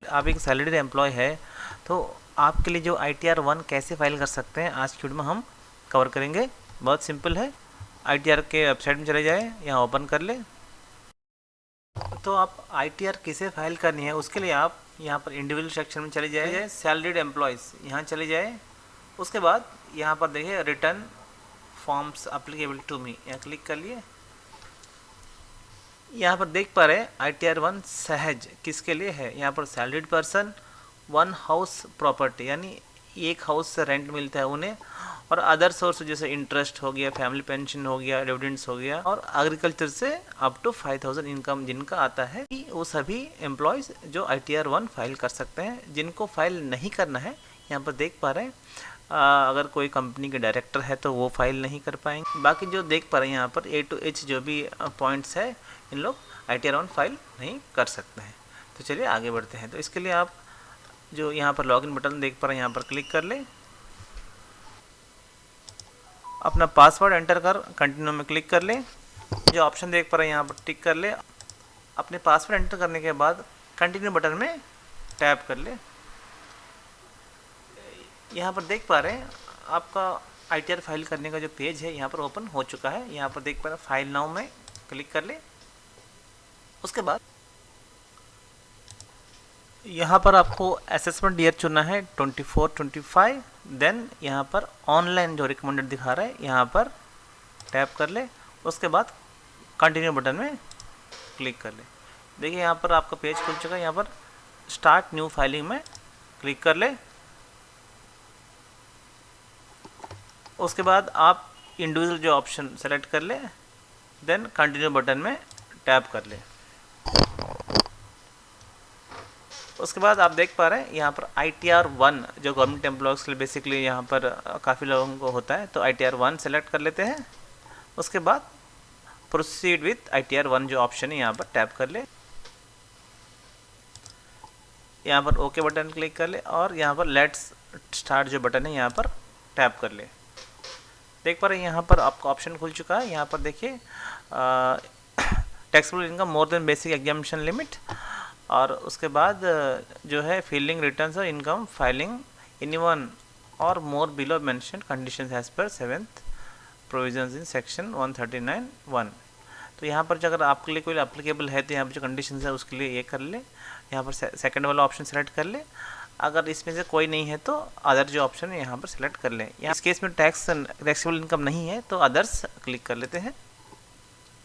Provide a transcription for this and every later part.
आप एक salaried employee है तो आपके लिए जो ITR 1 कैसे फाइल कर सकते हैं आज की वीडियो में हम कवर करेंगे। बहुत सिंपल है। ITR के वेबसाइट में चले जाए, यहाँ ओपन कर ले। तो आप ITR किसे फाइल करनी है उसके लिए आप यहाँ पर इंडिविजुअल सेक्शन में चले जाए, सैलरीड एम्प्लॉयज़ यहाँ चले जाए। उसके बाद यहाँ पर देखिए return forms applicable to me, यहाँ क्लिक कर लिए। यहाँ पर देख पा रहे हैं ITR 1 सहज किसके लिए है। यहाँ पर salaried person, one house property यानी एक हाउस से रेंट मिलता है उन्हें, और अदर सोर्स जैसे इंटरेस्ट हो गया, फैमिली पेंशन हो गया, डिविडेंड्स हो गया, और एग्रीकल्चर से अप टू 5000 इनकम जिनका आता है, वो सभी एम्प्लॉयज़ जो ITR 1 फाइल कर सकते हैं। जिनको फाइल नहीं करना है यहाँ पर देख पा रहे हैं अगर कोई कंपनी के डायरेक्टर है तो वो फाइल नहीं कर पाएंगे। बाकी जो देख पा रहे हैं यहाँ पर A to H जो भी पॉइंट्स है इन लोग ITR 1 फाइल नहीं कर सकते हैं। तो चलिए आगे बढ़ते हैं। तो इसके लिए आप जो यहाँ पर लॉगिन बटन देख पा रहे हैं यहाँ पर क्लिक कर ले, अपना पासवर्ड एंटर कर कंटिन्यू में क्लिक कर ले। जो ऑप्शन देख पा रहे हैं यहाँ पर टिक कर ले। अपने पासवर्ड एंटर करने के बाद कंटिन्यू बटन में टैप कर ले। यहाँ पर देख पा रहे हैं आपका ITR फाइल करने का जो पेज है यहाँ पर ओपन हो चुका है। यहाँ पर देख पा रहे हैं फाइल नाउ में क्लिक कर ले। उसके बाद यहाँ पर आपको असेसमेंट ईयर चुनना है 24-25। देन यहाँ पर ऑनलाइन जो रिकमेंडेड दिखा रहा है यहाँ पर टैप कर ले। उसके बाद कंटिन्यू बटन में क्लिक कर ले। देखिए यहाँ पर आपका पेज खुल चुका है। यहाँ पर स्टार्ट न्यू फाइलिंग में क्लिक कर ले। उसके बाद आप इंडिविजुअल जो ऑप्शन सेलेक्ट कर ले, देन कंटिन्यू बटन में टैप कर ले। उसके बाद आप देख पा रहे हैं यहाँ पर ITR 1 जो गवर्नमेंट एम्प्लॉयज़ के लिए बेसिकली यहाँ पर काफ़ी लोगों को होता है, तो ITR 1 सेलेक्ट कर लेते हैं। उसके बाद प्रोसीड विथ ITR 1 जो ऑप्शन है यहाँ पर टैप कर ले। यहाँ पर ओके बटन क्लिक कर ले और यहाँ पर लेट्स स्टार्ट जो बटन है यहाँ पर टैप कर ले। देख पा रहे हैं यहाँ पर आपका ऑप्शन खुल चुका है। यहाँ पर देखिए taxable income more than basic examination limit, और उसके बाद जो है फील्डिंग रिटर्न्स और इनकम फाइलिंग एनीवन और more below mention conditions as per 7th provisions in section 139(1). तो यहाँ पर जो अगर आपके लिए कोई एप्लीकेबल है तो यहाँ पर जो कंडीशंस है उसके लिए ये कर ले। यहाँ पर सेकंड वाला ऑप्शन सेलेक्ट कर ले। अगर इसमें से कोई नहीं है तो अदर जो ऑप्शन है यहाँ पर सेलेक्ट कर लें। इस केस में टैक्सेबल इनकम नहीं है तो अदर्स क्लिक कर लेते हैं।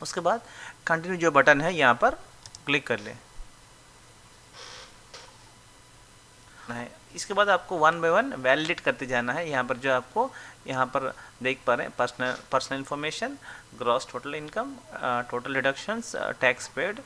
उसके बाद कंटिन्यू जो बटन है यहाँ पर क्लिक कर लें। इसके बाद आपको 1 बाय 1 वैलिडेट करते जाना है। यहाँ पर जो आपको यहाँ पर देख पा रहे हैं personal information, gross total income, total deductions, tax paid,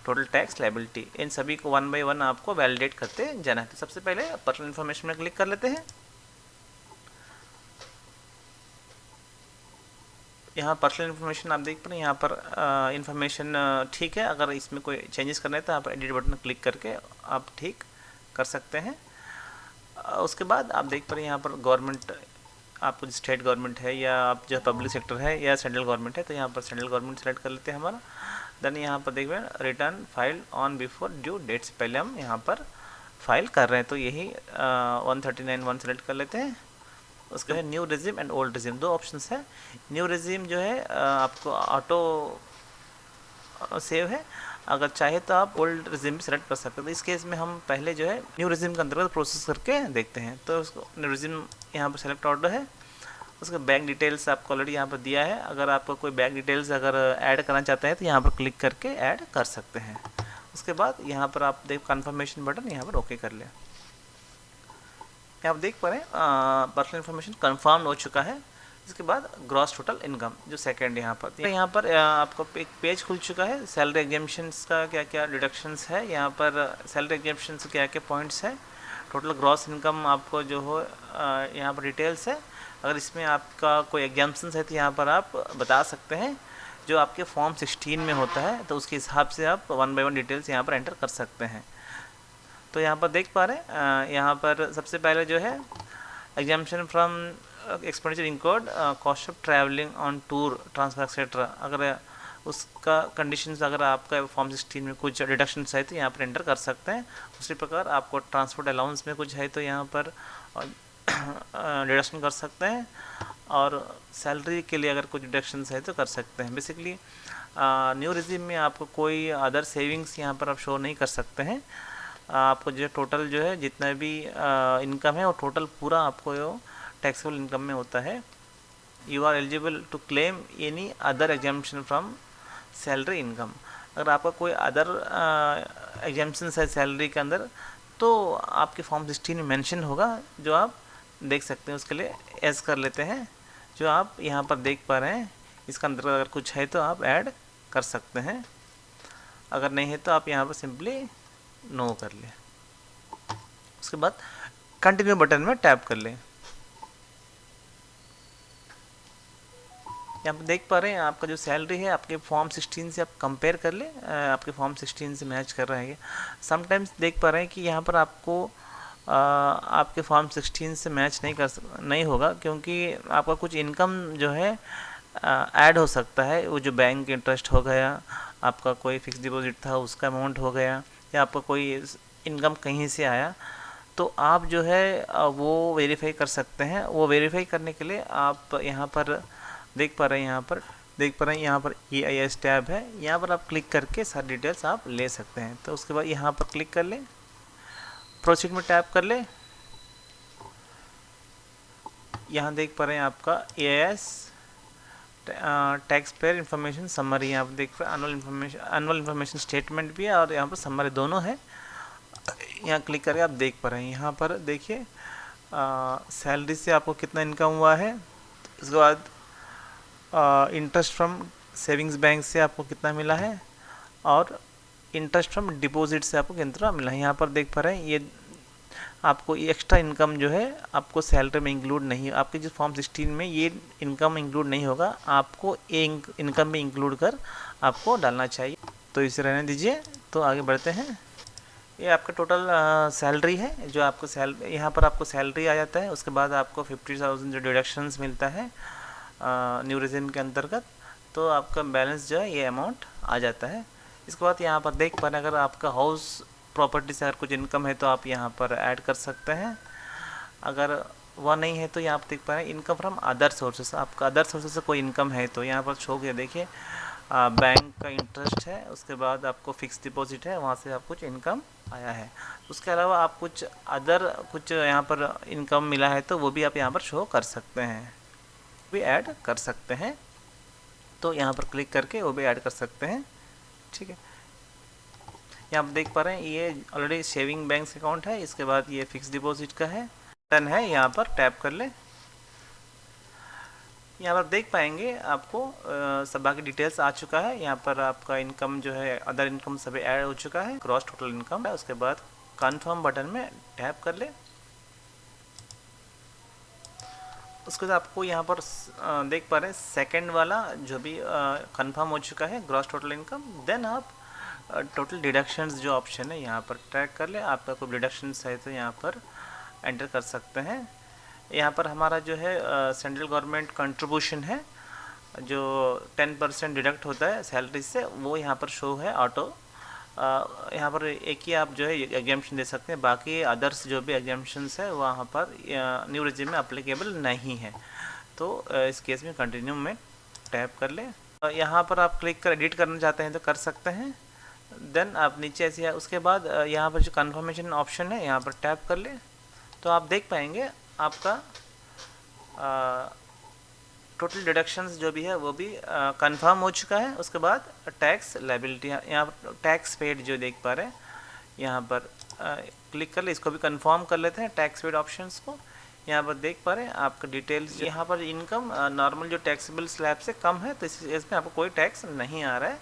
total tax liability, इन सभी को 1 बाय 1 आपको वैलिडेट करते जाना है। तो सबसे पहले पर्सनल इन्फॉर्मेशन में क्लिक कर लेते हैं। यहाँ पर्सनल इन्फॉर्मेशन आप देख पा रहे हैं यहाँ पर इन्फॉर्मेशन ठीक है। अगर इसमें कोई चेंजेस करना है तो आप एडिट बटन क्लिक करके आप ठीक कर सकते हैं। उसके बाद आप देख पा रहे हैं यहाँ पर गवर्नमेंट, आपको स्टेट गवर्नमेंट है या आप जो पब्लिक सेक्टर है या सेंट्रल गवर्नमेंट है, तो यहाँ पर सेंट्रल गवर्नमेंट सेलेक्ट कर लेते हैं हमारा। देन यहाँ पर देख रहे हैं return file on before due date से पहले हम यहाँ पर फाइल कर रहे हैं, तो यही 139(1) सेलेक्ट कर लेते हैं। उसके बाद new regime and old regime दो ऑप्शंस है। न्यू रेजिम जो है आपको ऑटो सेव है, अगर चाहे तो आप ओल्ड रेजिम भी सेलेक्ट कर सकते हैं। तो इस केस में हम पहले जो है न्यू रेजिम के अंतर्गत प्रोसेस करके देखते हैं। तो उसको न्यू रेजिम यहाँ पर सेलेक्ट ऑर्डर है। उसका बैंक डिटेल्स आपको ऑलरेडी यहाँ पर दिया है। अगर आपको कोई बैंक डिटेल्स अगर ऐड करना चाहते हैं तो यहाँ पर क्लिक करके ऐड कर सकते हैं। उसके बाद यहाँ पर आप देख कन्फर्मेशन बटन यहाँ पर ओके कर लें। आप देख पा रहे हैं पर्सनल इन्फॉर्मेशन कन्फर्म हो चुका है। इसके बाद ग्रॉस टोटल इनकम जो सेकंड यहाँ पर आपको एक पेज खुल चुका है। सैलरी एग्जामिनेशंस का क्या क्या डिडक्शंस है, यहाँ पर सैलरी एग्जामिनेशंस क्या क्या पॉइंट्स है, टोटल ग्रॉस इनकम आपको जो हो यहाँ पर डिटेल्स है। अगर इसमें आपका कोई एग्जाम्पन्स है तो यहाँ पर आप बता सकते हैं। जो आपके फॉर्म 16 में होता है तो उसके हिसाब से आप 1 बाय 1 डिटेल्स यहाँ पर एंटर कर सकते हैं। तो यहाँ पर देख पा रहे हैं यहाँ पर सबसे पहले जो है exemption from expenditure include cost of travelling on tour transfer etcetera. अगर उसका कंडीशंस अगर आपका फॉर्म 16 में कुछ डिडक्शंस है तो यहाँ पर एंटर कर सकते हैं। उसी प्रकार आपको ट्रांसपोर्ट अलाउंस में कुछ है तो यहाँ पर डिडक्शन कर सकते हैं, और सैलरी के लिए अगर कुछ डिडक्शंस है तो कर सकते हैं। बेसिकली न्यू रिज्यूम में आपको कोई अदर सेविंग्स यहाँ पर आप शो नहीं कर सकते हैं। आपको जो टोटल जो है जितना भी इनकम है वो टोटल पूरा आपको टैक्सेबल इनकम में होता है। You are eligible to claim any other exemption from salary income. अगर आपका कोई अदर एग्जाम्पशन है सैलरी के अंदर तो आपके फॉर्म 16 में मेंशन होगा, जो आप देख सकते हैं। उसके लिए एस कर लेते हैं, जो आप यहाँ पर देख पा रहे हैं। इसके अंदर अगर कुछ है तो आप ऐड कर सकते हैं, अगर नहीं है तो आप यहाँ पर सिंपली नो कर लें। उसके बाद कंटिन्यू बटन में टैप कर लें। यहाँ पर देख पा रहे हैं आपका जो सैलरी है आपके फॉर्म 16 से आप कंपेयर कर ले, आपके फॉर्म 16 से मैच कर रहा है। समटाइम्स देख पा रहे हैं कि यहाँ पर आपको आपके फॉर्म 16 से मैच नहीं होगा, क्योंकि आपका कुछ इनकम जो है ऐड हो सकता है। वो जो बैंक इंटरेस्ट हो गया, आपका कोई फिक्स डिपॉजिट था उसका अमाउंट हो गया, या आपका कोई इनकम कहीं से आया, तो आप जो है वो वेरीफाई कर सकते हैं। वो वेरीफाई करने के लिए आप यहाँ पर देख पा रहे हैं, यहाँ पर EIS टैब है, यहाँ पर आप क्लिक करके सारी डिटेल्स आप ले सकते हैं। तो उसके बाद यहाँ पर क्लिक कर लें, प्रोसीड में टैप कर लें। यहाँ देख पा रहे हैं आपका EIS tax payer information summary, यहाँ पर देख पा रहे एनुअल इन्फॉर्मेशन स्टेटमेंट भी है और यहाँ पर समरी दोनों है। यहाँ क्लिक करके आप देख पा रहे हैं, यहाँ पर देखिए सैलरी से आपको कितना इनकम हुआ है। उसके बाद इंटरेस्ट फ्रॉम सेविंग्स बैंक से आपको कितना मिला है, और इंटरेस्ट फ्रॉम डिपॉजिट से आपको कितना मिला है। यहाँ पर देख पा रहे हैं ये आपको एक्स्ट्रा इनकम जो है आपको सैलरी में इंक्लूड नहीं, आपके जो फॉर्म 16 में ये इनकम इंक्लूड नहीं होगा, आपको इनकम में इंक्लूड कर आपको डालना चाहिए। तो इसे रहने दीजिए। तो आगे बढ़ते हैं। ये आपका टोटल सैलरी है, जो आपको यहाँ पर आपको सैलरी आ जाता है। उसके बाद आपको 50,000 जो डिडक्शंस मिलता है न्यू रिजिम के अंतर्गत, तो आपका बैलेंस जो है ये अमाउंट आ जाता है। इसके बाद यहाँ पर देख पा रहे हैं अगर आपका हाउस प्रॉपर्टी से अगर कुछ इनकम है तो आप यहाँ पर ऐड कर सकते हैं। अगर वह नहीं है तो यहाँ पर देख पा रहे हैं इनकम फ्रॉम अदर सोर्सेस। आपका अदर सोर्सेस से कोई इनकम है तो यहाँ पर शो किया, देखिए बैंक का इंटरेस्ट है, उसके बाद आपको फिक्स डिपॉजिट है, वहाँ से आप कुछ इनकम आया है। उसके अलावा आप कुछ अदर कुछ यहाँ पर इनकम मिला है तो वो भी आप यहाँ पर शो कर सकते हैं, भी ऐड कर सकते हैं। तो यहाँ पर क्लिक करके वो भी ऐड कर सकते हैं, ठीक है। यहाँ पर देख पा रहे हैं ये ऑलरेडी सेविंग बैंक अकाउंट है। इसके बाद ये फिक्स डिपॉजिट का है, डन है। यहाँ पर टैप कर ले। यहाँ पर देख पाएंगे आपको सब बाकी डिटेल्स आ चुका है। यहाँ पर आपका इनकम जो है अदर इनकम सभी ऐड हो चुका है, ग्रॉस टोटल इनकम है। उसके बाद कन्फर्म बटन में टैप कर ले। उसके बाद आपको यहाँ पर देख पा रहे हैं सेकंड वाला जो भी कंफर्म हो चुका है, ग्रॉस टोटल इनकम। देन आप टोटल डिडक्शंस जो ऑप्शन है यहाँ पर ट्रैक कर ले। आपका कोई डिडक्शंस है तो यहाँ पर एंटर कर सकते हैं। यहाँ पर हमारा जो है सेंट्रल गवर्नमेंट कंट्रीब्यूशन है जो 10% डिडक्ट होता है सैलरी से, वो यहाँ पर शो है ऑटो। यहाँ पर एक ही आप जो है एग्जाम्पशन दे सकते हैं, बाकी अदर्स जो भी एग्जाम्पशंस है वहाँ पर न्यू रिजिम में अप्लीकेबल नहीं है। तो इस केस में कंटिन्यू में टैप कर ले। यहाँ पर आप क्लिक कर एडिट करना चाहते हैं तो कर सकते हैं। देन आप नीचे ऐसे है। उसके बाद यहाँ पर जो कन्फर्मेशन ऑप्शन है यहाँ पर टैप कर ले, तो आप देख पाएंगे आपका टोटल डिडक्शंस जो भी है वो भी कंफर्म हो चुका है। उसके बाद टैक्स लायबिलिटी, यहाँ पर टैक्स पेड जो देख पा रहे हैं यहाँ पर क्लिक कर ले। इसको भी कंफर्म कर लेते हैं टैक्स पेड ऑप्शंस को। यहाँ पर देख पा रहे हैं आपका डिटेल्स, यहाँ पर इनकम नॉर्मल जो टैक्सेबल स्लैब से कम है तो इसमें आपको कोई टैक्स नहीं आ रहा है,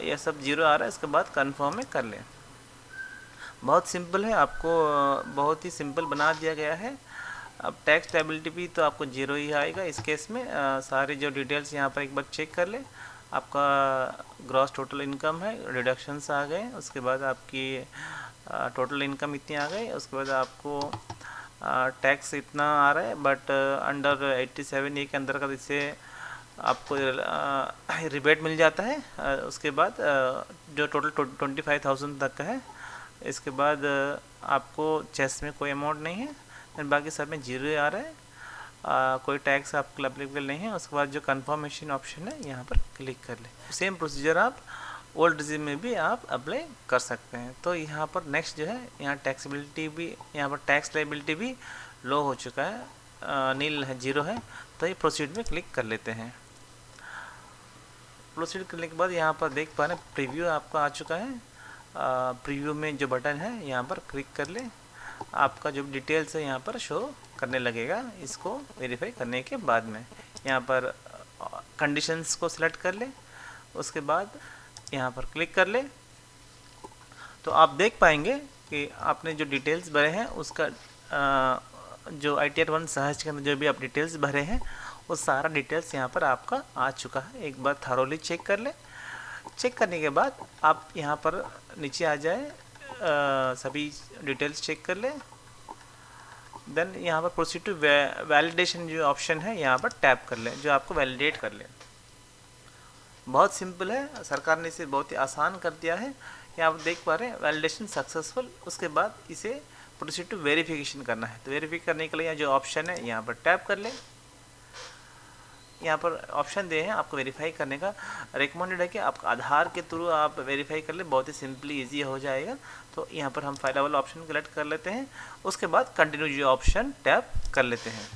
यह सब जीरो आ रहा है। इसके बाद कंफर्म में कर लें। बहुत सिंपल है, आपको बहुत ही सिंपल बना दिया गया है। अब टैक्स लायबिलिटी भी तो आपको जीरो ही आएगा इस केस में। सारे जो डिटेल्स यहाँ पर एक बार चेक कर ले। आपका ग्रॉस टोटल इनकम है, रिडक्शंस आ गए, उसके बाद आपकी टोटल इनकम इतनी आ गई, उसके बाद आपको टैक्स इतना आ रहा है, बट अंडर 87 ए के अंदर का इसे आपको रिबेट मिल जाता है। उसके बाद जो टोटल 25,000 तक का है, इसके बाद आपको चेस में कोई अमाउंट नहीं है, एंड बाकी सब में जीरो आ रहा है। कोई टैक्स आपको अप्लीकेबल नहीं है। उसके बाद जो कंफर्मेशन ऑप्शन है यहाँ पर क्लिक कर ले। सेम प्रोसीजर आप ओल्ड रिजिम में भी आप अप्लाई कर सकते हैं। तो यहाँ पर नेक्स्ट जो है, यहाँ टैक्सेबिलिटी भी, यहाँ पर टैक्स लायबिलिटी भी लो हो चुका है, नील है, जीरो है। तो ये प्रोसीड में क्लिक कर लेते हैं। प्रोसीड करने के बाद यहाँ पर देख पा रहे हैं प्रीव्यू आपका आ चुका है। प्रीव्यू में जो बटन है यहाँ पर क्लिक कर ले, आपका जो डिटेल्स है यहाँ पर शो करने लगेगा। इसको वेरीफाई करने के बाद में यहाँ पर कंडीशंस को सिलेक्ट कर ले, उसके बाद यहाँ पर क्लिक कर ले, तो आप देख पाएंगे कि आपने जो डिटेल्स भरे हैं उसका जो ITR 1 सहज के अंदर जो भी आप डिटेल्स भरे हैं वो सारा डिटेल्स यहाँ पर आपका आ चुका है। एक बार थॉरोली चेक कर ले। चेक करने के बाद आप यहाँ पर नीचे आ जाए, सभी डिटेल्स चेक कर ले। देन यहाँ पर प्रोसीड टू वैलिडेशन जो ऑप्शन है यहाँ पर टैप कर ले, जो आपको वैलिडेट कर ले। बहुत सिंपल है, सरकार ने इसे बहुत ही आसान कर दिया है। यहाँ आप देख पा रहे हैं वैलिडेशन सक्सेसफुल। उसके बाद इसे प्रोसीड टू वेरिफिकेशन करना है। तो वेरीफाई करने के लिए यहाँ जो ऑप्शन है यहाँ पर टैप कर ले। यहाँ पर ऑप्शन दे हैं आपको वेरीफाई करने का। रिकमेंडेड है कि आपका आधार के थ्रू आप वेरीफाई कर ले, बहुत ही सिंपली ईजी हो जाएगा। तो यहाँ पर हम फाइल वाला ऑप्शन सेलेक्ट कर लेते हैं। उसके बाद कंटिन्यू जो ऑप्शन टैप कर लेते हैं।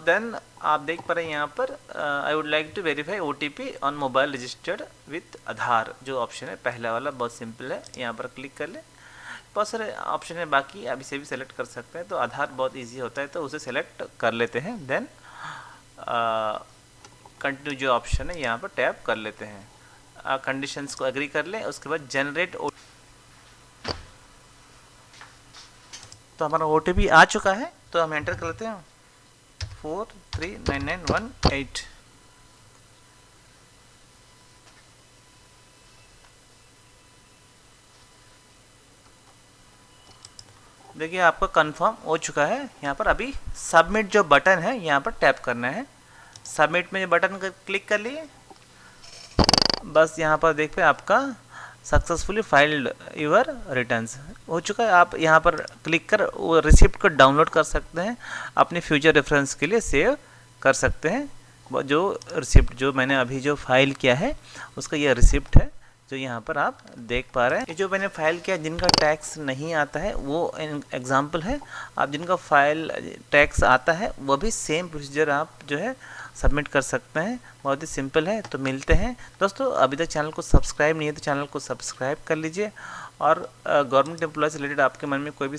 देन आप देख पा रहे हैं यहाँ पर I would like to verify OTP on mobile registered with Aadhaar, जो ऑप्शन है पहला वाला, बहुत सिंपल है। यहाँ पर क्लिक कर ले। बहुत सारे ऑप्शन है बाकी, आप इसे भी सेलेक्ट कर सकते हैं। तो आधार बहुत इजी होता है, तो उसे सेलेक्ट कर लेते हैं। देन कंटिन्यू जो ऑप्शन है यहाँ पर टैप कर लेते हैं। कंडीशंस को एग्री कर लें। उसके बाद जनरेट, तो हमारा OTP आ चुका है, तो हम एंटर कर लेते हैं 439918। देखिए आपका कंफर्म हो चुका है। यहाँ पर अभी सबमिट जो बटन है यहाँ पर टैप करना है। सबमिट में जो बटन क्लिक कर लिए, बस यहाँ पर देख पे आपका सक्सेसफुली फाइल्ड योर रिटर्न्स हो चुका है। आप यहाँ पर क्लिक कर वो रिसिप्ट को डाउनलोड कर सकते हैं, अपने फ्यूचर रेफरेंस के लिए सेव कर सकते हैं। जो रिसिप्ट जो मैंने अभी जो फाइल किया है उसका ये रिसिप्ट है, जो यहाँ पर आप देख पा रहे हैं। ये जो मैंने फाइल किया जिनका टैक्स नहीं आता है वो एग्जाम्पल है। आप जिनका फाइल टैक्स आता है वो भी सेम प्रोसीजर आप जो है सबमिट कर सकते हैं। बहुत ही सिंपल है। तो मिलते हैं दोस्तों। अभी तक चैनल को सब्सक्राइब नहीं है तो चैनल को सब्सक्राइब कर लीजिए। और गवर्नमेंट एम्प्लॉय से रिलेटेड आपके मन में कोई भी